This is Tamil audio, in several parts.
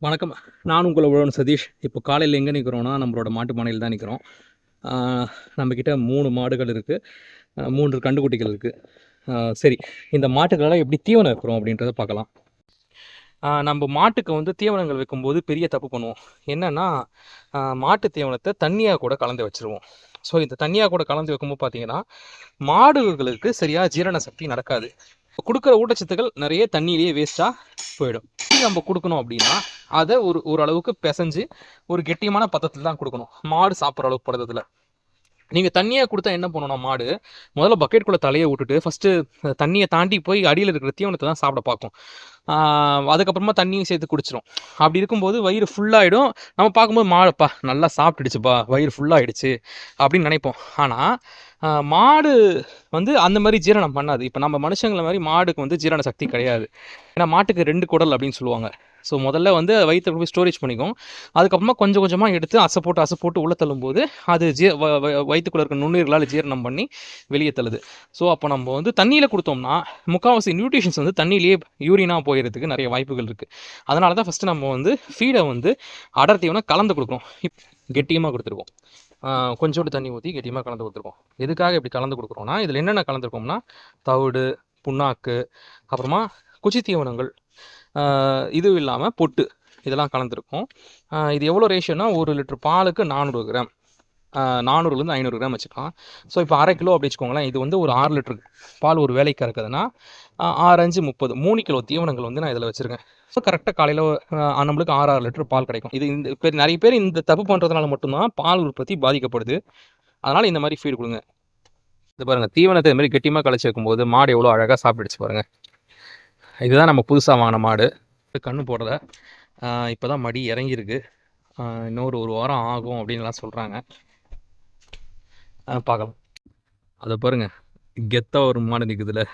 வணக்கம். நான் உங்கள் உழவன் சதீஷ். இப்போ காலையில் எங்கே நிற்கிறோன்னா, நம்மளோட மாட்டு பண்ணையில் தான் நிற்கிறோம். நம்மக்கிட்ட 3 மாடுகள் இருக்குது. 3 கன்றுக்குட்டிகள் இருக்குது. சரி, இந்த மாட்டுக்கெல்லாம் எப்படி தீவனம் வைக்கிறோம் அப்படின்றத பார்க்கலாம். நம்ம மாட்டுக்கு வந்து தீவனங்கள் வைக்கும்போது பெரிய தப்பு பண்ணுவோம். என்னென்னா, மாட்டு தீவனத்தை தண்ணியாக கூட கலந்து வச்சுருவோம். ஸோ இந்த தண்ணியாக கூட கலந்து வைக்கும்போது பார்த்தீங்கன்னா, மாடுகளுக்கு சரியாக ஜீரண சக்தி நடக்காது. கொடுக்குற ஊட்டச்சத்துக்கள் நிறைய தண்ணியிலேயே வேஸ்ட்டாக போயிடும். நம்ம கொடுக்கணும் அப்படின்னா அதை ஓரளவுக்கு பிசைஞ்சு ஒரு கெட்டியமான பதத்தில் தான் கொடுக்கணும். மாடு சாப்பிட்ற அளவுக்கு பதத்தில். நீங்கள் தண்ணியாக கொடுத்தா என்ன பண்ணணும்? மாடு முதல்ல பக்கெட்டுக்குள்ளே தலையை விட்டுட்டு ஃபஸ்ட்டு தண்ணியை தாண்டி போய் அடியில் இருக்கிற தீவனத்தை தான் சாப்பிட பார்க்கும். அதுக்கப்புறமா தண்ணியும் சேர்த்து குடிச்சிடும். அப்படி இருக்கும்போது வயிறு ஃபுல்லாகிடும். நம்ம பார்க்கும்போது மாடுப்பா நல்லா சாப்பிட்டுடுச்சுப்பா, வயிறு ஃபுல்லாகிடுச்சு அப்படின்னு நினைப்போம். ஆனால் மாடு வந்து அந்த மாதிரி ஜீரணம் பண்ணாது. இப்போ நம்ம மனுஷங்களை மாதிரி மாடுக்கு வந்து ஜீரண சக்தி கிடையாது. ஏன்னா மாட்டுக்கு 2 குடல் அப்படின்னு சொல்லுவாங்க. ஸோ முதல்ல வந்து வயிற்று போய் ஸ்டோரேஜ் பண்ணிக்கும். அதுக்கப்புறமா கொஞ்சம் கொஞ்சமாக எடுத்து அசை போட்டு உள்ளே தள்ளும்போது அது வயிற்றுக்குள்ளே இருக்க நுண்ணுயிர்களால் ஜீரணம் பண்ணி வெளியே தள்ளுது. ஸோ அப்போ நம்ம வந்து தண்ணியில் கொடுத்தோம்னா முக்கால்வாசி நியூட்ரிஷன்ஸ் வந்து தண்ணியிலேயே யூரினாக போயிடுறதுக்கு நிறைய வாய்ப்புகள் இருக்குது. அதனால தான் ஃபஸ்ட்டு நம்ம வந்து ஃபீடை வந்து அடர் தீவனம் கலந்து கொடுக்குறோம். கெட்டியமாக கொடுத்துருக்கோம். கொஞ்சோண்டு தண்ணி ஊற்றி கெட்டியமாக கலந்து கொடுத்துருக்கோம். எதுக்காக இப்படி கலந்து கொடுக்குறோன்னா, இதில் என்னென்ன கலந்துருக்கோம்னா தவிடு, புண்ணாக்கு, அப்புறமா குச்சி தீவனங்கள், இதுவும் இல்லாமல் பொட்டு, இதெல்லாம் கலந்துருக்கும். இது எவ்வளோ ரேஷியோனா 1 லிட்டர் பாலுக்கு 400 கிராம், 400லேருந்து 500 கிராம் வச்சுக்கலாம். ஸோ இப்போ 1/2 கிலோ அப்படி வச்சுக்கோங்களேன். இது வந்து ஒரு 6 லிட்டர் பால் ஒரு வேலைக்கு கறக்குதுன்னா 6 5 30 3 கிலோ தீவனங்கள் வந்து நான் இதில் வச்சுருக்கேன். ஸோ கரெக்டாக காலையில் நம்மளுக்கு 6 லிட்டர் பால் கிடைக்கும். இது இந்த இப்போ நிறைய பேர் இந்த தப்பு பண்ணுறதுனால மட்டும்தான் பால் உற்பத்தி பாதிக்கப்படுது. அதனால் இந்த மாதிரி ஃபீடு கொடுங்க. இது பாருங்கள், தீவனத்தை இது மாதிரி கெட்டியமாக கழிச்சு வைக்கும்போது மாடு எவ்வளோ அழகாக சாப்பிடுச்சு பாருங்கள். இதுதான் நம்ம புதுசாக வாங்கின மாடு. கண்ணு போடலை, இப்போ தான் மடி இறங்கியிருக்கு. இன்னொரு 1 வாரம் ஆகும் அப்படின்லாம் சொல்கிறாங்க. பார்க்கலாம். அதை பாருங்கள், கெத்தாக ஒரு மாடு நிற்குதுல,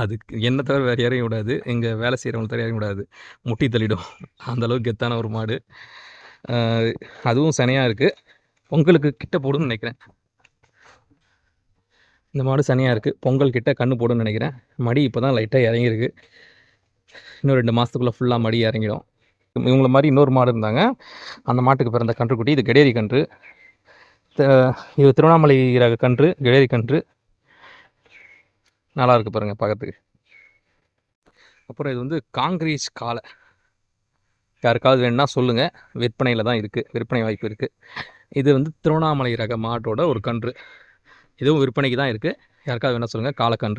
அதுக்கு என்ன தவிர வேறு யாரையும் விடாது. எங்கள் வேலை செய்கிறவங்க தவிர யாரையும் விடாது, முட்டி தள்ளிடும். அந்தளவுக்கு கெத்தான ஒரு மாடு. அதுவும் சனையாக இருக்குது. பொங்கலுக்கு கிட்ட போடுன்னு நினைக்கிறேன். இந்த மாடு சனையாக இருக்குது. பொங்கல் கிட்ட கண்ணு போடுன்னு நினைக்கிறேன். மடி இப்போ தான் லைட்டாக இறங்கியிருக்கு. இன்னும் 2 மாதத்துக்குள்ளே ஃபுல்லாக மடி இறங்கிடும். இவங்கள மாதிரி இன்னொரு மாடு இருந்தாங்க. அந்த மாட்டுக்கு பிறந்த கன்றுக்குட்டி. இது கெடேரி கன்று. இது திருவண்ணாமலை ரக கன்று, கெடேரி கன்று. நல்லா இருக்குது பாருங்கள் பார்க்கறதுக்கு. அப்புறம் இது வந்து காங்கிரீஸ் காளை. யாருக்காவது வேணுன்னா சொல்லுங்கள், விற்பனையில் தான் இருக்குது, விற்பனை வாய்ப்பு இருக்குது. இது வந்து திருவண்ணாமலை ரக மாட்டோட ஒரு கன்று. இதுவும் விற்பனைக்கு தான் இருக்குது. யாருக்காவது வேணால் சொல்லுங்கள், காளை கன்று.